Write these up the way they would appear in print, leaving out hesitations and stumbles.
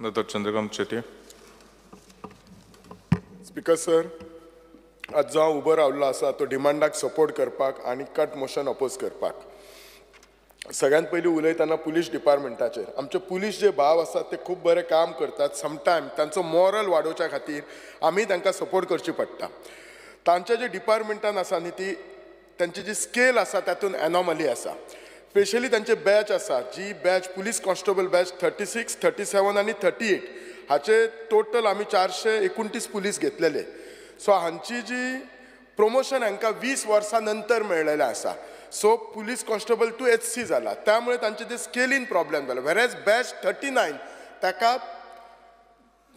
Dr. Chandrakant Chetty. Speaker sir, आज जो उबो रावल्लो आसा तो डिमांडाक सपोर्ट करपाक आनी कट मोशन अपोज करपाक. सगळ्यात पयलीं उलयतना पुलीस डिपार्टमेंटाचेर आमचे पुलीस जे भाव आसात ते खूब बरें काम करतात. समटायम तांचो मॉरल वाडोवच्या खातीर आमी तांकां सपोर्ट करची पडटा. तांचे जे डिपार्टमेंटान आसा न्ही ती तांची जी स्केल आसा तातूंत एनॉमली आसा. स्पेशली तांचे बॅच आसा जी बॅच पुलीस कॉन्स्टेबल बॅच 36, 37 आनी 38 हाचे टोटल आमी 429 पुलीस घेतलेले. सो हांची जी प्रमोशन हांकां 20 वर्सां नंतर मेळलेलें आसा. So police constable to HC जाला, त्यामुळे तांचे ते स्केलीन प्रॉब्लेम जालो. वेरेज बॅच 39 ताका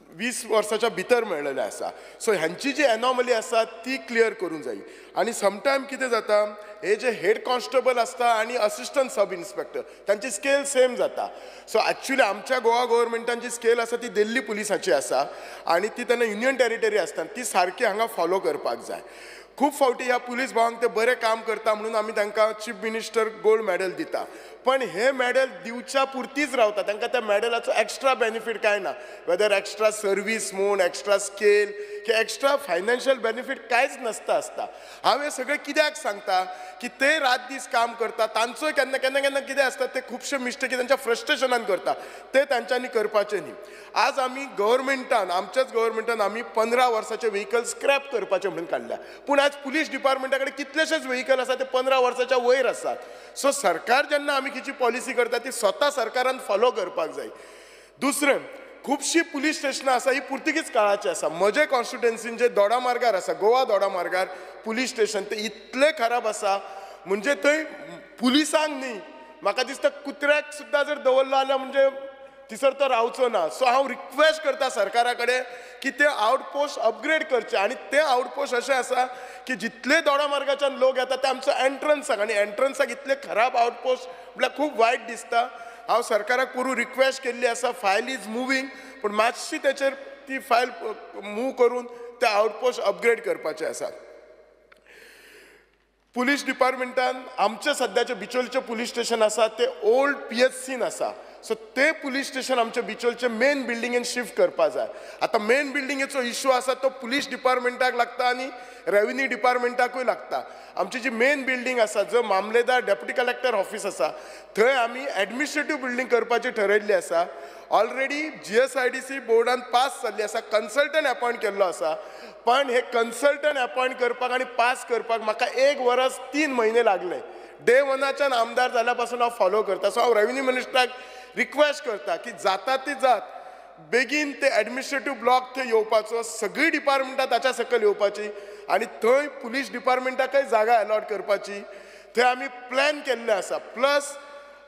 20 वर्साच्या भितर मेळलेलें आसा. सो हांची जी एनॉमली आसा ती क्लियर करूंक जाय. आनी समटायम कितें जाता, हे जे हेड कॉन्स्टेबल आसता आनी असिस्टंट सब इन्स्पेक्टर तांची स्केल सेम जाता. सो एक्चुअली आमच्या गोवा गव्हर्मेंटान जी स्केल आसा ती दिल्ली पुलिसाची आसा आनी ती तेन्ना युनियन टेरिटरी आसता ती सारकी हांगा फॉलो करपाक जाय. खूब फावटी ह्या पुलीस भावांक ते बरें काम करता म्हणून आमी तांकां चीफ मिनिस्टर गोल्ड मेडल दिता. पण हे मेडल दिवच्या पुरतीच रावता, तांकां त्या मेडलाचो एक्स्ट्रा बेनिफीट कांय ना. वेदर एक्स्ट्रा सर्वीस म्हूण, एक्स्ट्रा स्केल की एक्स्ट्रा फायनान्शियल बेनिफीट कांयच आसता. हांव हे सगळें कित्याक सांगता की ते रात दीस काम करता. तांचोय केन्ना केन्ना केन्ना कितें आसता ते खुबशे मिस्टेकी तांच्या फ्रस्ट्रेशनान करता, ते तांच्यांनी करपाचें न्ही. आज आमी गव्हर्मेंटान, आमच्याच गव्हर्मेंटान आमी 15 वर्साचे व्हेकल स्क्रॅप करपाचे म्हणून काडल्या. पूण आज पुलीस डिपार्टमेंटा कडेन कितलेशेच व्हेकल आसा ते 15 वर्साच्या वयर आसात. सो सरकार जेन्ना आमी खंयची पॉलिसी करता ती स्वता सरकारान फॉलो करपाक जाय. दुसरें, खुबशीं पुलीस स्टेशनां आसा ही पुर्तुगीज काळाची आसा. म्हजे कॉन्स्टिट्युएन्सीन जे दोडामार्गार आसा, गोवा दोडामार्गार पुलीस स्टेशन, ते इतले खराब आसा म्हणजे थंय पुलिसांक न्ही, म्हाका दिसता कुत्र्याक सुद्दां जर दवरलो जाल्यार म्हणजे थिसर तो रावचो ना. सो हांव रिक्वेस्ट करता सरकारा कडेन की ते आउटपोस्ट अपग्रेड करचे. आनी ते आउटपोस्ट अशें आसा की जितले दोडामार्गाच्यान लोक येता ते आमचो एंट्रन्साक, आनी एंट्रन्साक इतले खराब आउटपोस्ट म्हळ्यार खूब वायट दिसता. हांव सरकाराक करून रिक्वेस्ट केल्ली आसा, फायल इज मुवींग, पूण मातशी तेचेर ती फायल मूव करून ते आउटपोस्ट अपग्रेड करपाचे आसा. पुलीस डिपार्टमेंटान आमचे सद्याचे बिचोलचे पुलीस स्टेशन आसा ते ओल्ड PHCन आसा. सो ते पुलीस स्टेशन आमचे बिचोलचे मेन बिल्डिंगेन शिफ्ट करपाक जाय. आतां मेन बिल्डिंगेचो इश्यू आसा तो पुलीस डिपार्टमेंटाक लागता आनी रेव्हेन्यू डिपार्टमेंटाकूय लागता. आमची जी मेन बिल्डिंग आसा, जो मामलेदार डेप्युटी कलेक्टर ऑफिस आसा, थंय आमी एडमिनिस्ट्रेटिव्ह बिल्डिंग करपाची ठरयल्ली आसा. ऑलरेडी GSIDC बोर्डान पास जाल्ली आसा, कन्सल्टंट अपॉयंट केल्लो आसा. पण हे कन्सल्टंट अपॉयंट करपाक आनी पास करपाक म्हाका 1 वर्स 3 म्हयने लागले. डे 1च्यान आमदार जाल्या पासून हांव फॉलो करता. सो हांव रेव्हेन्यू मिनिस्टराक रिक्वेस्ट करता की जाता ती जात बेगीन ते एडमिनिस्ट्रेटिव्ह ब्लॉक थंय येवपाचो, सगळी डिपार्टमेंटां ताच्या सकयल येवपाची आनी थंय पुलीस डिपार्टमेंटाकय जागा अलॉट करपाची. थंय आमी प्लॅन केल्ले आसा. प्लस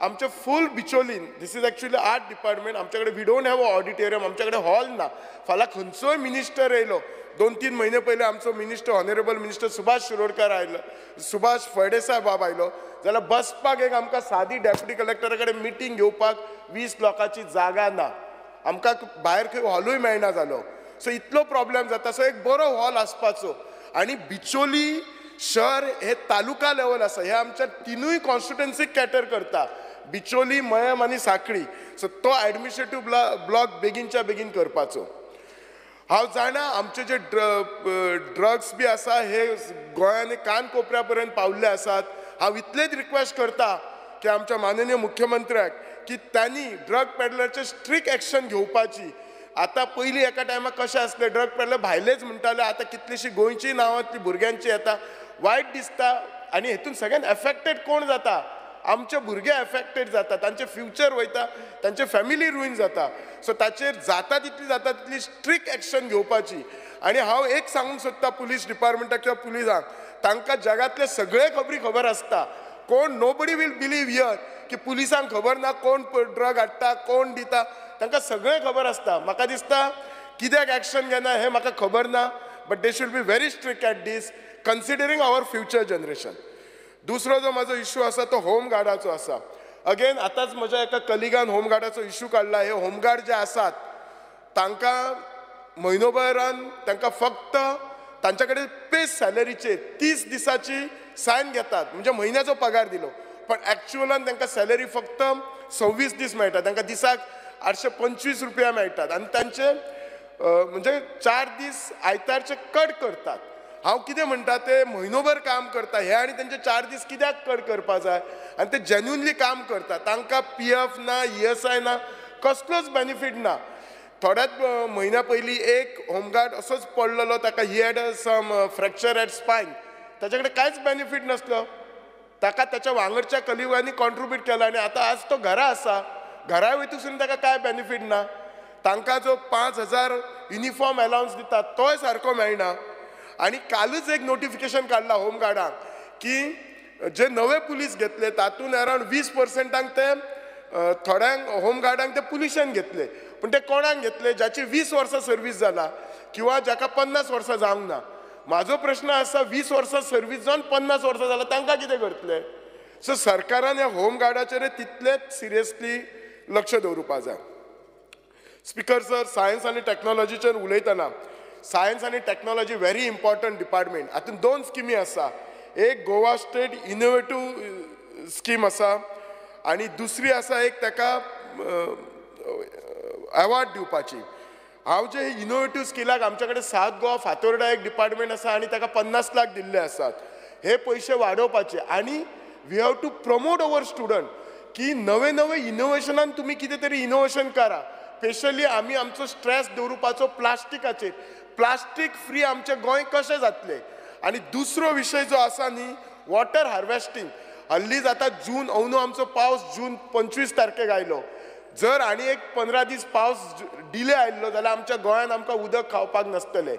आमचे फूल Bicholim, this is actually art department, आमचे कडेन we don't have a auditorium, आमचे कडेन हॉल ना. फाल्यां खंयचोय मिनिस्टर येयलो, 2-3 म्हयने पयलीं आमचो minister, honourable minister Subhash Shirodkar आयलो, सुभाष फळदेसाय बाब आयलो, जाल्यार बसपाक एक आमकां सादी डेप्युटी कलेक्टरा कडेन मिटींग घेवपाक 20 लोकांची जागा ना. आमकां भायर खंय हॉलूय मेळना जालो. सो इतलो प्रॉब्लेम जाता. सो एक बरो हॉल आसपाचो. आनी बिचोली शहर हे तालुका लेवल आसा, हे आमच्या 3 कॉन्स्टिट्युएन्सीक कॅटर करता, बिचोली, मयम आनी सांखळी. सो तो एडमिनिस्ट्रेटिव्ह ब्लॉक बेगीनच्या बेगीन करपाचो. हांव जाणा आमचे जे ड्रग्स बी आसा हे गोंयान कान कोपऱ्या पर्यंत पावल्ले आसात. हांव इतलेच रिक्वेस्ट करता की आमच्या माननीय मुख्यमंत्र्याक की त्यांनी ड्रग पेडलरचे स्ट्रिक्ट एक्शन घेवपाची. आतां पयलीं एका टायमार कशें आसलें, ड्रग पेडलर भायलेच म्हणटाले, आतां कितलीशीं गोंयचीं नांवां भुरग्यांची येता. वायट दिसता. आनी हेतून सगळ्यान एफेक्टेड कोण जाता? आमचे भुरगे एफेक्टेड जाता, तांचे फ्युचर वयता, तांचे फॅमिली रुईन जाता. सो ताचेर जाता तितली स्ट्रिक्ट एक्शन घेवपाची. आनी हांव एक सांगूंक सोदता पुलीस डिपार्टमेंटाक किंवा पुलिसांक, तांकां जगातले सगळे खबर आसता. कोण नोबडी वील बिलीव हियर की पुलिसांक खबर ना कोण ड्रग हाडटा, कोण दिता, तांकां सगळें खबर आसता. म्हाका दिसता कित्याक एक्शन घेना हें म्हाका खबर ना, but they should be very strict at this, considering our future generation. दुसरो जो म्हाजो इश्यू आसा तो होमगार्डाचो आसा. अगेन आतांच म्हज्या एका कलिगान होमगार्डाचो इश्यू काडला. हे होमगार्ड जे आसात तांकां म्हयनोभरान तांकां फक्त तांच्या कडेन पेस सॅलरीचेर 30 दिसाची सायन घेतात, म्हणजे म्हयन्याचो पगार दिलो. पण एक्चुअलान तांकां सॅलरी फक्त 26 दीस मेळटा. तांकां दिसाक 825 रुपया मेळटात आनी तांचे म्हणजे 4 दीस आयतारचे कट करतात. हांव कितें म्हणटा ते म्हयनोभर काम करता हे आनी तेंचे 4 दीस कित्याक कट करपा जाय आनी ते जेन्युनली काम करता तांकां PF ना ESI ना कसलोच बेनिफीट ना. थोड्याच म्हयन्या पयलीं एक होमगार्ड असोच पडलेलो ताका he had some fracture at spine ताचे कडेन कांयच बेनिफीट नासलो. ताका ताच्या वांगडच्या कलिगांनी कॉन्ट्रिब्यूट केला आनी आतां आज तो घरा आसा. घरा वयतसून ताका कांय बेनिफीट ना. तांकां जो 5,000 युनिफॉर्म अलावन्स दिता तोय सारको मेळना. आनी कालूच एक नोटिफिकेशन काडला होमगार्डांक की जे नवे पुलीस घेतले तातूंत अरावंड 20% ते थोड्यांक होमगार्डांक ते पुलिशेन घेतले. पूण ते कोणाक घेतले ज्याची 20 वर्सां सर्वीस जाला किंवा जाका 50 वर्सां जावंक ना. म्हाजो प्रश्न आसा 20 वर्सां सर्वीस जावन 50 वर्सां जालां तांकां कितें करतले. सो सरकारान ह्या होमगार्डाचेर तितलेच सिरियसली लक्ष दवरुपा जाय. स्पीकर सर, सायन्स आनी टॅक्नॉलॉजीचेर उलयतना सायन्स आनी टॅक्नॉलॉजी व्हेरी इम्पॉर्टंट डिपार्टमेंट. हातूंत 2 स्किमी आसा. एक गोवा स्टेट इनोवेटीव स्कीम आसा आनी दुसरी आसा एक ताका अवॉर्ड दिवपाची. हांव जे इनोवेटीव स्किलाक आमचे कडेन सावथ गोवा फातोर्डा एक डिपार्टमेंट आसा आनी ताका 50 लाख दिल्ले आसात. हे पयशे वाडोवपाचे आनी we have to promote our student की नवे नवे इनोवेशनान तुमी कितें तरी इनोवेशन करा. स्पेशली आमी आमचो स्ट्रेस दवरुपाचो प्लास्टिकाचेर. प्लास्टीक फ्री आमचें गोंय कशें जातलें. आनी दुसरो विशय जो आसा न्ही वॉटर हार्वेस्टींग. हल्लीच आतां जून अंदू आमचो पावस जून 25 तारखेक आयलो. जर आनी एक 15 दीस पावस डिले आयल्लो जाल्यार आमच्या गोंयान आमकां उदक खावपाक नासतलें.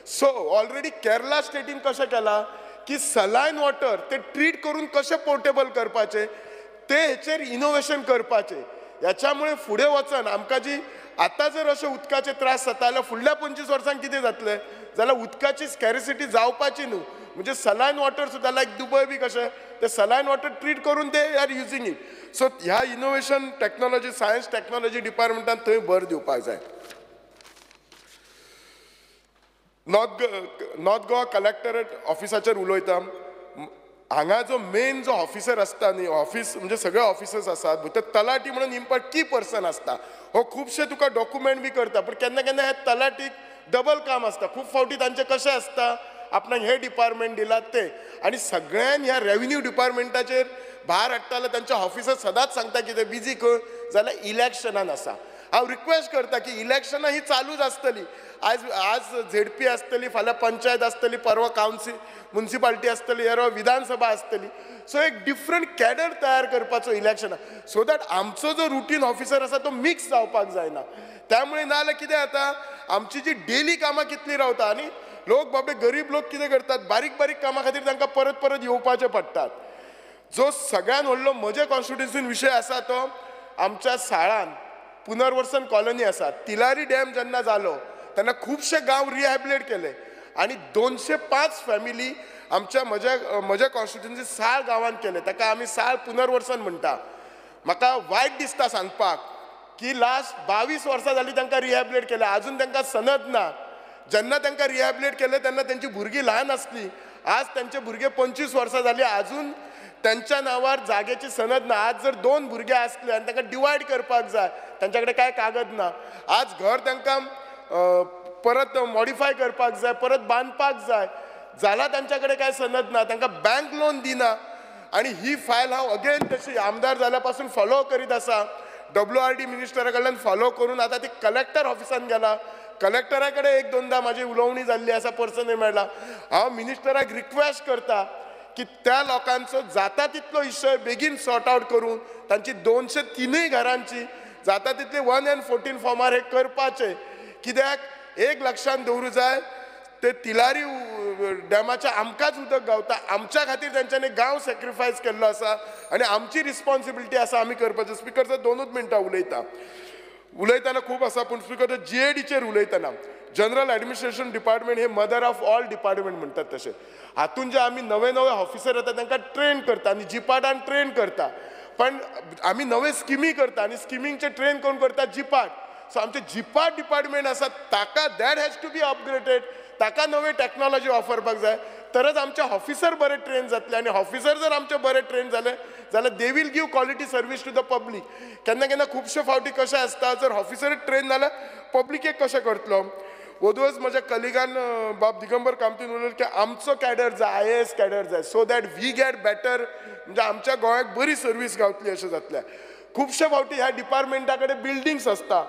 सो ऑलरेडी केरला स्टेटीन कशें केलां की सलायन वॉटर ते ट्रीट करून कशें पोर्टेबल करपाचें ते हेचेर इनोवेशन करपाचें. ह्याच्यामुळे फुडें वचन आमकां जी आतां जर अशे उदकाचे त्रास जाता जाल्यार फुडल्या 25 वर्सांक कितें जातलें जाल्यार उदकाची स्कॅरिसिटी जावपाची न्हू. म्हणजे सलायन वॉटर सुद्दां लायक दुबय बी कशें ते सलायन वॉटर ट्रीट करून ते आर युजींग इट. सो ह्या इनोवेशन टॅक्नॉलॉजी सायन्स टॅक्नॉलॉजी डिपार्टमेंटान थंय भर दिवपाक जाय. नॉर्थ गोवा कलेक्टरेट ऑफिसाचेर उलयता. हांगा जो मेन जो ऑफिसर आसता न्ही ऑफिस म्हणजे सगळे ऑफिसर्स आसात भितर तलाटी म्हणून इम्पॉर्टंट की पर्सन आसता. हो खुबशे तुका डॉक्युमेंट बी करता पूण केन्ना केन्ना हे तलाटीक डबल काम आसता. खूब फावटी तांचे कशें आसता आपणाक हे डिपार्टमेंट दिलात ते आनी सगळ्यान ह्या रेव्हेन्यू डिपार्टमेंटाचेर भार हाडटा जाल्यार तांचे ऑफिसर सदांच सांगता की ते बिजी खंय जाल्यार इलेक्शनान आसा. हांव रिक्वेस्ट करता की इलेक्शनां ही चालूच आसतली. आज झेडपी आसतली, फाल्यां पंचायत आसतली, परवा कावन्सील म्युनिसिपालिटी आसतली, हेरो विधानसभा आसतली. सो एक डिफरंट कॅडर तयार करपाचो इलेक्शनां सो दॅट आमचो जो रुटीन ऑफिसर आसा तो मिक्स जावपाक जायना. त्यामुळे नाजाल्यार कितें जाता आमची जी डेली कामां कितली रावता आनी लोक बाबे गरीब लोक कितें करतात बारीक बारीक कामां खातीर तांकां परत परत येवपाचें पडटात. जो सगळ्यान व्हडलो म्हजे कॉन्स्टिट्युन्सीन विशय आसा तो आमच्या साळान पुनर्वसन कॉलनी आसा. तिलारी डॅम जेन्ना जालो तेन्ना खुबशे गांव रिहॅबिलिट केले आनी 205 फॅमिली आमच्या म्हज्या कॉन्स्टिट्युन्सी साळ गांवांत केले. ताका आमी साळ पुनर्वसन म्हणटा. म्हाका वायट दिसता सांगपाक की लास्ट 22 वर्सां जालीं तांकां रिहॅबिलिट केले आजून तांकां सनद ना. जेन्ना तांकां रिहॅबिलिट केले तेन्ना तेंची भुरगीं ल्हान आसलीं. आज तेंचे भुरगे 25 वर्सां जालीं आजून त्यांच्या नावार जागेची सनद ना. आज जर 2 भुरगे आसले आनी तांकां डिवायड करपाक जाय तांच्या कडेन कांय कागद ना. आज घर तांकां परत मॉडिफाय करपाक जाय परत बांदपाक जाय जाल्यार तांच्या कडेन कांय सनद ना. तांकां बँक लोन दिना. आनी ही फायल हांव अगेन तशी आमदार जाल्या पासून फॉलो करीत आसा. WRD मिनिस्टरा कडल्यान फॉलो करून आतां ती कलेक्टर ऑफिसान गेला. कलेक्टरा कडेन 1-2दा म्हाजी उलोवणी जाल्ली आसा पर्सनली मेळ्ळा. हांव मिनिस्टराक रिक्वेस्ट करता की त्या लोकांचो जाता तितलो इशय बेगीन सॉर्ट आउट करून तांची 203 घरांची जाता तितले 1 and 14 फॉर्मार हे करपाचे. कित्याक एक लक्षात दवरूं जाय ते तिलारी डॅमाच्या आमकांच उदक गावता. आमच्या खातीर तेंच्यांनी गांव सॅक्रिफायस केल्लो आसा आनी आमची रिस्पॉन्सिबिलिटी आसा आमी करपाचें. स्पिकर सर 2च मिनटां उलयतना खूब आसा पूण स्पिकर GADचेर उलयतना जनरल ॲडमिनिस्ट्रेशन डिपार्टमेंट हे मदर ऑफ ऑल डिपार्टमेंट म्हणटात तशें. हातून जे आमी नवे नवे ऑफिसर येता तांकां ट्रेन करता आनी जिपाटान ट्रेन करता. पण आमी नवे स्किमी करता आनी स्किमींगचे ट्रेन कोण करता जिपाट. सो आमचे जिपाट डिपार्टमेंट आसा ताका that has to be upgraded. ताका नवी टॅक्नॉलॉजी वापरपाक जाय. तरच आमचे ऑफिसर बरे ट्रेन जातले आनी ऑफिसर जर आमचे बरे ट्रेन जाले जाल्यार they will give quality service to the public. केन्ना केन्ना खुबशे फावटी कशें आसता जर ऑफिसर ट्रेन जाल्यार पब्लिकेक कशें करतलो. वदूच म्हज्या कलिगान बाब दिगंबर कामतीन उलयलें की आमचो कॅडर जाय IAS कॅडर जाय so that we get better म्हणजे आमच्या गोंयाक बरी सर्वीस गावतली अशें जातलें. खुबशे फावटी ह्या डिपार्टमेंटा कडेन बिल्डिंग्स आसता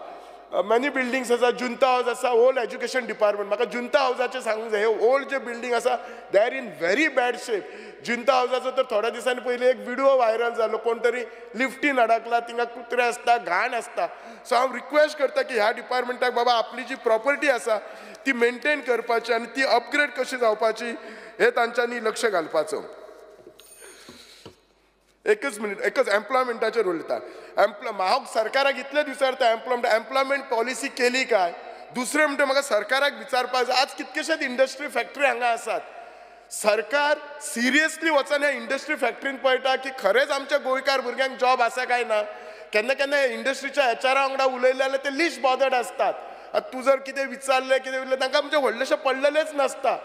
मॅनी बिल्डिंग्स आसा जुंता हाऊस आसा ओल्ड एज्युकेशन डिपार्टमेंट म्हाका जुंता हाऊसाचें सांगूंक जाय हे ओल्ड जे बिल्डिंग आसा they are in very bad shape. जुंता हाऊसाचो तर थोड्या दिसांनी पयलीं एक व्हिडिओ व्हायरल जालो कोण तरी लिफ्टीन अडकला थिंगा कुत्रे आसता घाण आसता. सो हांव रिक्वेस्ट करता की ह्या डिपार्टमेंटाक बाबा आपली जी प्रॉपर्टी आसा ती मेंटेन करपाची आनी ती अपग्रेड कशी जावपाची हे तांच्यांनी लक्ष घालपाचो. एकच मिनिट एकच एम्प्लॉयमेंटाचेर उलयता. हांव सरकाराक इतले विचारता एम्प्लॉयमेंट पॉलिसी केली काय. दुसरें म्हणटा म्हाका सरकाराक विचारपाक जाय आज कितकेशेच इंडस्ट्री फॅक्टरी हांगा आसात. सरकार सिरियसली वचून ह्या इंडस्ट्री फॅक्टरीन पळयता की खरेंच आमच्या गोंयकार भुरग्यांक जॉब आसा काय ना. केन्ना केन्ना इंडस्ट्रीच्या HR वांगडा उलयले जाल्यार ते लिस्ट बॉदर्ड आसतात. तूं जर कितें विचारलें कितें उरलें तांकां म्हणजे व्हडलेशें पडलेलेंच नासता.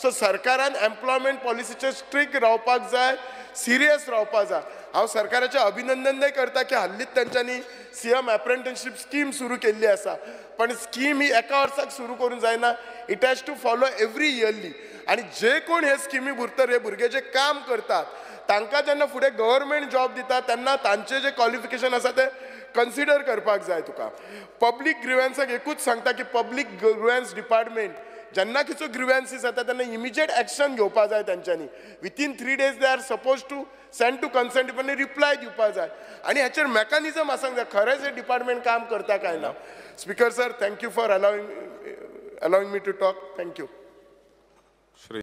सो सरकारान एम्प्लॉयमेंट पॉलिसीचेर स्ट्रिक्ट रावपाक जाय सिरियस रावपाक जाय. हांव सरकाराचें अभिनंदनय करता की हाल्लीच तांच्यांनी CM अप्रेंटिसशीप स्कीम सुरू केल्ली आसा. पण स्कीम ही एका वर्साक सुरू करूंक जायना. It has to follow every yearly. आनी जे कोण हे स्किमी भितर हे भुरगे जे काम करतात तांकां जेन्ना फुडें गव्हर्मेंट जॉब दिता तेन्ना तांचे जे क्वॉलिफिकेशन आसा ते कन्सिडर करपाक जाय. तुका पब्लीक ग्रिव्हन्साक एकूच सांगता की पब्लीक ग्रिव्हन्स डिपार्टमेंट जेन्ना खंयचो ग्रिव्हन्सीस जाता तेन्ना इमिजिएट एक्शन घेवपाक जाय तांच्यांनी. Within 3 days they are suppose to send to concern department reply दिवपाक जाय आनी हाचेर मेकॅनिझम आसूंक जाय खरेंच हे डिपार्टमेंट काम करता काय ना. Speaker sir thank you for allowing me to talk. Thank you.